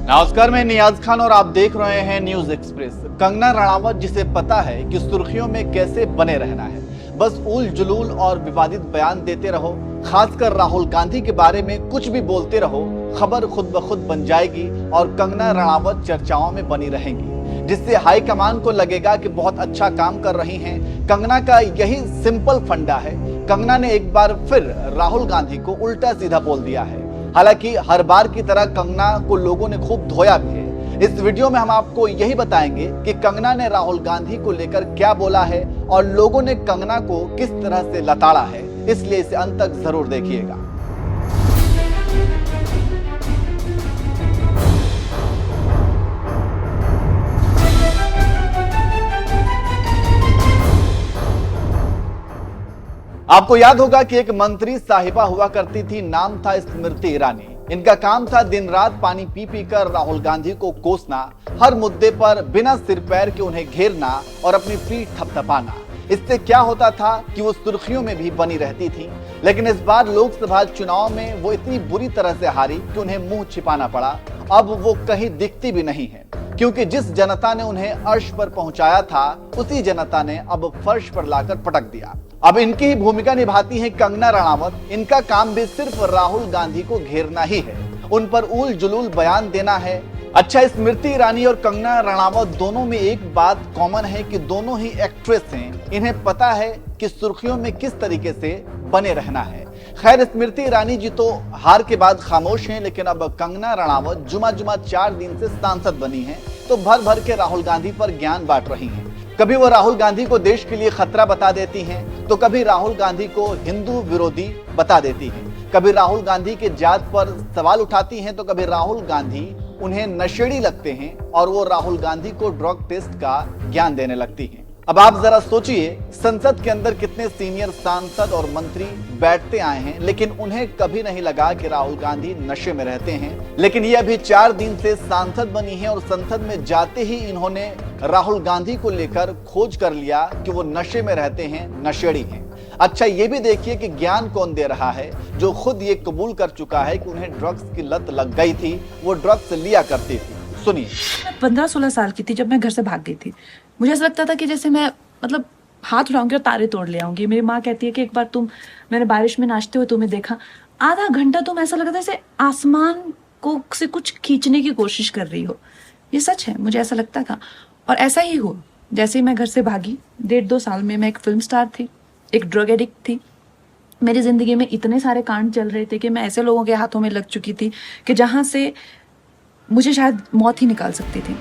नमस्कार, मैं नियाज खान और आप देख रहे हैं न्यूज एक्सप्रेस। कंगना रणावत, जिसे पता है कि सुर्खियों में कैसे बने रहना है, बस उल जुलूल और विवादित बयान देते रहो, खासकर राहुल गांधी के बारे में कुछ भी बोलते रहो, खबर खुद ब खुद बन जाएगी और कंगना रणावत चर्चाओं में बनी रहेंगी, जिससे हाईकमान को लगेगा कि बहुत अच्छा काम कर रही हैं। कंगना का यही सिंपल फंडा है। कंगना ने एक बार फिर राहुल गांधी को उल्टा सीधा बोल दिया है। हालांकि हर बार की तरह कंगना को लोगों ने खूब धोया भी है। इस वीडियो में हम आपको यही बताएंगे कि कंगना ने राहुल गांधी को लेकर क्या बोला है और लोगों ने कंगना को किस तरह से लताड़ा है, इसलिए इसे अंत तक जरूर देखिएगा। आपको याद होगा कि एक मंत्री साहिबा हुआ करती थी, नाम था स्मृति ईरानी। इनका काम था दिन रात पानी पी पी कर राहुल गांधी को कोसना, हर मुद्दे पर बिना सिर पैर के उन्हें घेरना और अपनी पीठ थपथपाना। इससे क्या होता था कि वो सुर्खियों में भी बनी रहती थी। लेकिन इस बार लोकसभा चुनाव में वो इतनी बुरी तरह से हारी कि उन्हें मुंह छिपाना पड़ा। अब वो कहीं दिखती भी नहीं है, क्योंकि जिस जनता ने उन्हें अर्श पर पहुंचाया था, उसी जनता ने अब फर्श पर लाकर पटक दिया। अब इनकी ही भूमिका निभाती हैं कंगना रणावत। इनका काम भी सिर्फ राहुल गांधी को घेरना ही है, उन पर उल जुलूल बयान देना है। अच्छा, स्मृति ईरानी और कंगना रणावत दोनों में एक बात कॉमन है कि दोनों ही एक्ट्रेस हैं। इन्हें पता है कि सुर्खियों में किस तरीके से बने रहना है। खैर, स्मृति ईरानी जी तो हार के बाद खामोश हैं, लेकिन अब कंगना रणावत जुमा 4 दिन से सांसद बनी हैं, तो भर भर के राहुल गांधी पर ज्ञान बांट रही हैं। कभी वो राहुल गांधी को देश के लिए खतरा बता देती हैं, तो कभी राहुल गांधी को हिंदू विरोधी बता देती हैं। कभी राहुल गांधी के जात पर सवाल उठाती हैं, तो कभी राहुल गांधी उन्हें नशेड़ी लगते हैं और वो राहुल गांधी को ड्रग टेस्ट का ज्ञान देने लगती हैं। अब आप जरा सोचिए, संसद के अंदर कितने सीनियर सांसद और मंत्री बैठते आए हैं, लेकिन उन्हें कभी नहीं लगा कि राहुल गांधी नशे में रहते हैं। लेकिन ये अभी 4 दिन से सांसद बनी है और संसद में जाते ही इन्होंने राहुल गांधी को लेकर खोज कर लिया कि वो नशे में रहते हैं, नशेड़ी हैं। अच्छा, ये भी देखिए कि ज्ञान कौन दे रहा है, जो खुद ये कबूल कर चुका है कि उन्हें ड्रग्स की लत लग गई थी, वो ड्रग्स लिया करती थी। सुनिए। मैं 15-16 साल की थी जब मैं घर से भाग गई थी। मुझे ऐसा लगता था कि जैसे मैं हाथ उठाऊंगी और तारे तोड़ ले आऊंगी। मेरी माँ कहती है कि एक बार मैंने बारिश में नाचते हुए तुम्हें देखा, आधा घंटा तुम ऐसा लगा था जैसे आसमान को से कुछ खींचने की कोशिश कर रही हो। ये सच है, मुझे ऐसा लगता था और ऐसा ही हुआ। जैसे ही मैं घर से भागी, 1.5-2 साल में मैं एक फिल्म स्टार थी, एक ड्रग एडिक्ट थी। मेरी जिंदगी में इतने सारे कांड चल रहे थे कि मैं ऐसे लोगों के हाथों में लग चुकी थी कि जहां से मुझे शायद मौत ही निकाल सकती थी।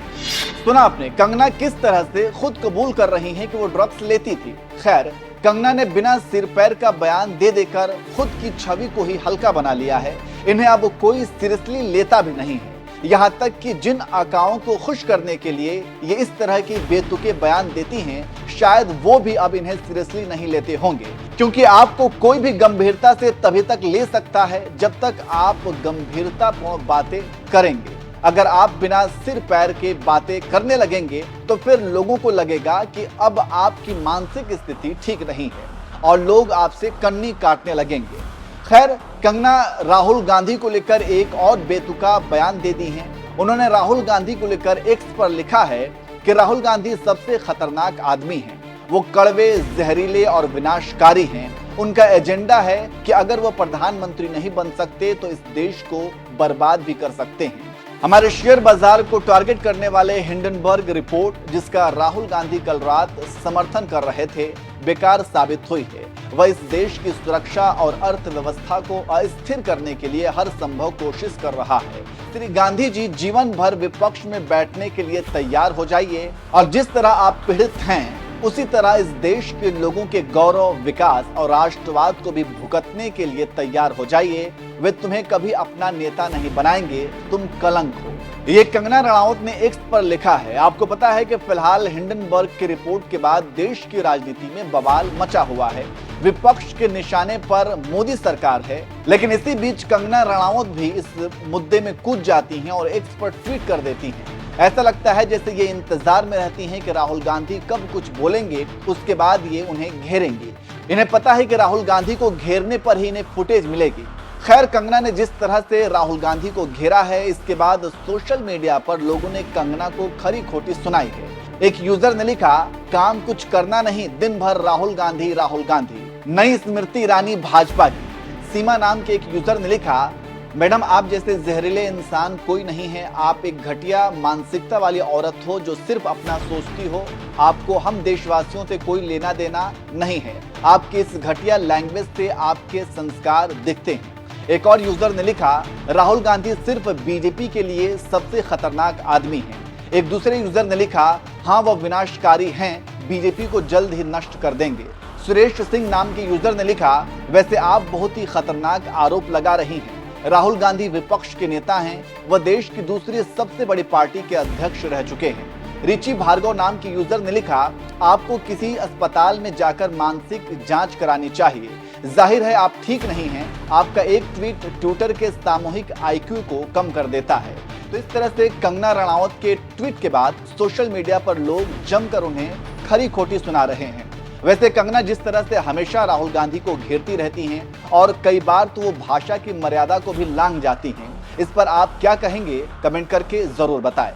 सुना आपने कंगना किस तरह से खुद कबूल कर रही हैं कि वो ड्रग्स लेती थी। खैर, कंगना ने बिना सिर पैर का बयान दे देकर खुद की छवि को ही हल्का बना लिया है। इन्हें अब कोई सीरियसली लेता भी नहीं है। यहाँ तक कि जिन आकाओं को खुश करने के लिए ये इस तरह की बेतुके बयान देती हैं, शायद वो भी अब इन्हें सीरियसली नहीं लेते होंगे, क्योंकि आपको कोई भी गंभीरता से तभी तक ले सकता है जब तक आप गंभीरतापूर्ण बातें करेंगे। अगर आप बिना सिर पैर के बातें करने लगेंगे, तो फिर लोगों को लगेगा कि अब आपकी मानसिक स्थिति ठीक नहीं है और लोग आपसे कन्नी काटने लगेंगे। खैर, कंगना राहुल गांधी को लेकर एक और बेतुका बयान दे दी हैं। उन्होंने राहुल गांधी को लेकर एक्स पर लिखा है कि राहुल गांधी सबसे खतरनाक आदमी हैं। वो कड़वे, जहरीले और विनाशकारी हैं। उनका एजेंडा है कि अगर वो प्रधानमंत्री नहीं बन सकते तो इस देश को बर्बाद भी कर सकते हैं। हमारे शेयर बाजार को टारगेट करने वाले हिंडनबर्ग रिपोर्ट, जिसका राहुल गांधी कल रात समर्थन कर रहे थे, बेकार साबित हुई है। वह इस देश की सुरक्षा और अर्थव्यवस्था को अस्थिर करने के लिए हर संभव कोशिश कर रहा है। श्री गांधी जी जीवन भर विपक्ष में बैठने के लिए तैयार हो जाइए और जिस तरह आप पीड़ित हैं, उसी तरह इस देश के लोगों के गौरव, विकास और राष्ट्रवाद को भी भुगतने के लिए तैयार हो जाइए। वे तुम्हें कभी अपना नेता नहीं बनाएंगे, तुम कलंक हो। ये कंगना रणावत ने एक्स पर लिखा है। आपको पता है कि फिलहाल हिंडनबर्ग की रिपोर्ट के बाद देश की राजनीति में बवाल मचा हुआ है। विपक्ष के निशाने पर मोदी सरकार है, लेकिन इसी बीच कंगना रणावत भी इस मुद्दे में कूद जाती हैं और एक्स पर ट्वीट कर देती हैं। ऐसा लगता है जैसे ये इंतजार में रहती हैं कि राहुल गांधी कब कुछ बोलेंगे, उसके बाद ये उन्हें घेरेंगे। इन्हें पता है कि राहुल गांधी को घेरने पर ही इन्हें फुटेज मिलेगी। खैर, कंगना ने जिस तरह से राहुल गांधी को घेरा है, इसके बाद सोशल मीडिया पर लोगों ने कंगना को खरी खोटी सुनाई है। एक यूजर ने लिखा, काम कुछ करना नहीं, दिन भर राहुल गांधी राहुल गांधी, नई स्मृति ईरानी भाजपा की। सीमा नाम के एक यूजर ने लिखा, मैडम आप जैसे जहरीले इंसान कोई नहीं है, आप एक घटिया मानसिकता वाली औरत हो जो सिर्फ अपना सोचती हो, आपको हम देशवासियों से कोई लेना देना नहीं है, आपकी इस घटिया लैंग्वेज से आपके संस्कार दिखते हैं। एक और यूजर ने लिखा, राहुल गांधी सिर्फ बीजेपी के लिए सबसे खतरनाक आदमी हैं। एक दूसरे यूजर ने लिखा, हाँ वह विनाशकारी हैं, बीजेपी को जल्द ही नष्ट कर देंगे। सुरेश सिंह नाम के यूजर ने लिखा, वैसे आप बहुत ही खतरनाक आरोप लगा रही हैं, राहुल गांधी विपक्ष के नेता हैं, वह देश की दूसरी सबसे बड़ी पार्टी के अध्यक्ष रह चुके हैं। रिची भार्गव नाम के यूजर ने लिखा, आपको किसी अस्पताल में जाकर मानसिक जांच करानी चाहिए, जाहिर है आप ठीक नहीं हैं, आपका एक ट्वीट ट्विटर के सामूहिक IQ को कम कर देता है। तो इस तरह से कंगना रणावत के ट्वीट के बाद सोशल मीडिया पर लोग जमकर उन्हें खरी खोटी सुना रहे हैं। वैसे कंगना जिस तरह से हमेशा राहुल गांधी को घेरती रहती हैं और कई बार तो वो भाषा की मर्यादा को भी लांघ जाती हैं, इस पर आप क्या कहेंगे, कमेंट करके जरूर बताएं।